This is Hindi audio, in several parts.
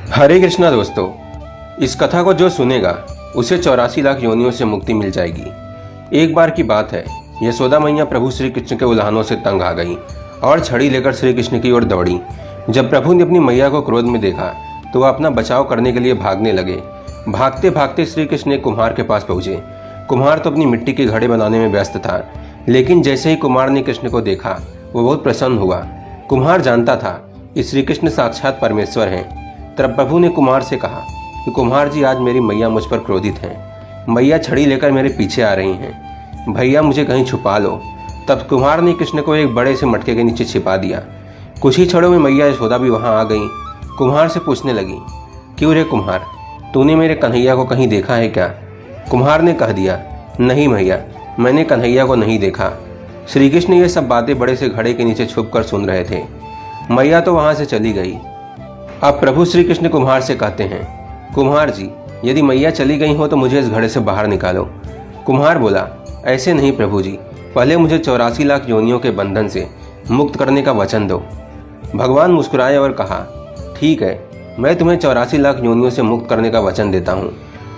हरे कृष्णा दोस्तों, इस कथा को जो सुनेगा उसे 84 लाख योनियों से मुक्ति मिल जाएगी। एक बार की बात है, यशोदा मैया प्रभु श्री कृष्ण के उल्हानों से तंग आ गई और छड़ी लेकर श्री कृष्ण की ओर दौड़ी। जब प्रभु ने अपनी मैया को क्रोध में देखा तो वह अपना बचाव करने के लिए भागने लगे। भागते भागते श्री कृष्ण एक कुम्हार के पास पहुंचे। कुम्हार तो अपनी मिट्टी के घड़े बनाने में व्यस्त था, लेकिन जैसे ही कुम्हार ने कृष्ण को देखा वो बहुत प्रसन्न हुआ। कुम्हार जानता था कि श्री कृष्ण साक्षात परमेश्वर हैं। तब प्रभु ने कुम्हार से कहा कि कुम्हार जी, आज मेरी मैया मुझ पर क्रोधित हैं। मैया छड़ी लेकर मेरे पीछे आ रही हैं, भैया मुझे कहीं छुपा लो। तब कुम्हार ने कृष्ण को एक बड़े से मटके के नीचे छिपा दिया। कुछ ही क्षणों में मैया यशोदा भी वहां आ गई। कुम्हार से पूछने लगी, क्यों रे कुम्हार, तूने मेरे कन्हैया को कहीं देखा है क्या? कुम्हार ने कह दिया, नहीं भैया, मैंने कन्हैया को नहीं देखा। श्री कृष्ण ये सब बातें बड़े से घड़े के नीचे छुप कर सुन रहे थे। मैया तो वहां से चली गई। अब प्रभु श्री कृष्ण कुम्हार से कहते हैं, कुम्हार जी, यदि मैया चली गई हो तो मुझे इस घड़े से बाहर निकालो। कुम्हार बोला, ऐसे नहीं प्रभु जी, पहले मुझे 84 लाख योनियों के बंधन से मुक्त करने का वचन दो। भगवान मुस्कुराए और कहा, ठीक है, मैं तुम्हें 84 लाख योनियों से मुक्त करने का वचन देता हूँ,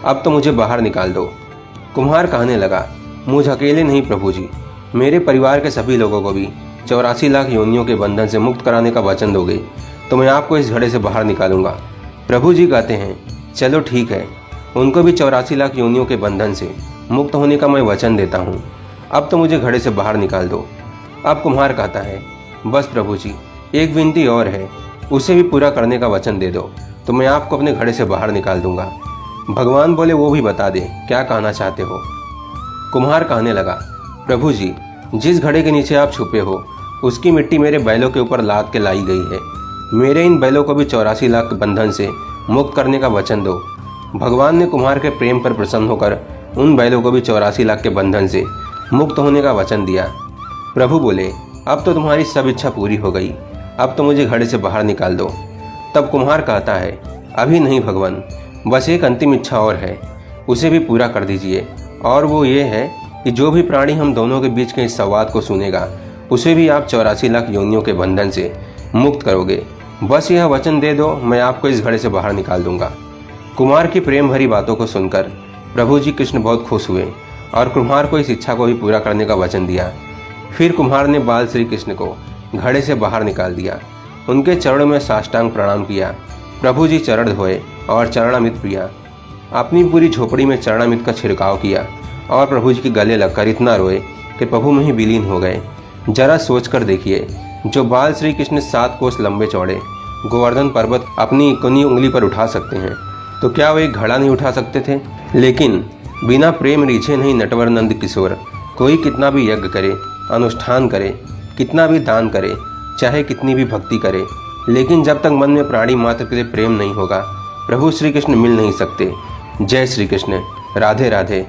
अब तो मुझे बाहर निकाल दो। कुम्हार कहने लगा, मुझ अकेले नहीं प्रभु जी, मेरे परिवार के सभी लोगों को भी 84 लाख योनियों के बंधन से मुक्त कराने का वचन दोगे तो मैं आपको इस घड़े से बाहर निकालूंगा। प्रभु जी कहते हैं, चलो ठीक है, उनको भी 84 लाख योनियों के बंधन से मुक्त होने का मैं वचन देता हूँ, अब तो मुझे घड़े से बाहर निकाल दो। अब कुम्हार कहता है, बस प्रभु जी, एक विनती और है, उसे भी पूरा करने का वचन दे दो तो मैं आपको अपने घड़े से बाहर निकाल दूंगा। भगवान बोले, वो भी बता दे, क्या कहना चाहते हो? कुम्हार कहने लगा, प्रभु जी, जिस घड़े के नीचे आप छुपे हो उसकी मिट्टी मेरे बैलों के ऊपर लाद के लाई गई है। मेरे इन बैलों को भी 84 लाख बंधन से मुक्त करने का वचन दो। भगवान ने कुम्हार के प्रेम पर प्रसन्न होकर उन बैलों को भी 84 लाख के बंधन से मुक्त होने का वचन दिया। प्रभु बोले, अब तो तुम्हारी सब इच्छा पूरी हो गई, अब तो मुझे घड़े से बाहर निकाल दो। तब कुम्हार कहता है, अभी नहीं भगवान, बस एक अंतिम इच्छा और है, उसे भी पूरा कर दीजिए। और वो ये है कि जो भी प्राणी हम दोनों के बीच के इस संवाद को सुनेगा उसे भी आप 84 लाख योनियों के बंधन से मुक्त करोगे। बस यह वचन दे दो, मैं आपको इस घड़े से बाहर निकाल दूंगा। कुम्हार की प्रेम भरी बातों को सुनकर प्रभु जी कृष्ण बहुत खुश हुए और कुम्हार को इस इच्छा को भी पूरा करने का वचन दिया। फिर कुम्हार ने बाल श्री कृष्ण को घड़े से बाहर निकाल दिया। उनके चरणों में साष्टांग प्रणाम किया। प्रभु जी चरण धोए और चरणामृत पिया। अपनी पूरी झोपड़ी में चरणामृत का छिड़काव किया और प्रभु जी के गले लगकर इतना रोए कि प्रभु में ही विलीन हो गए। जरा सोच कर देखिए, जो बाल श्री कृष्ण 7 कोस लंबे चौड़े गोवर्धन पर्वत अपनी इकोनी उंगली पर उठा सकते हैं, तो क्या वो एक घड़ा नहीं उठा सकते थे? लेकिन बिना प्रेम रीझे नहीं नटवर नंद किशोर। कोई कितना भी यज्ञ करे, अनुष्ठान करे, कितना भी दान करे, चाहे कितनी भी भक्ति करे, लेकिन जब तक मन में प्राणी मात्र के लिए प्रेम नहीं होगा, प्रभु श्री कृष्ण मिल नहीं सकते। जय श्री कृष्ण। राधे राधे।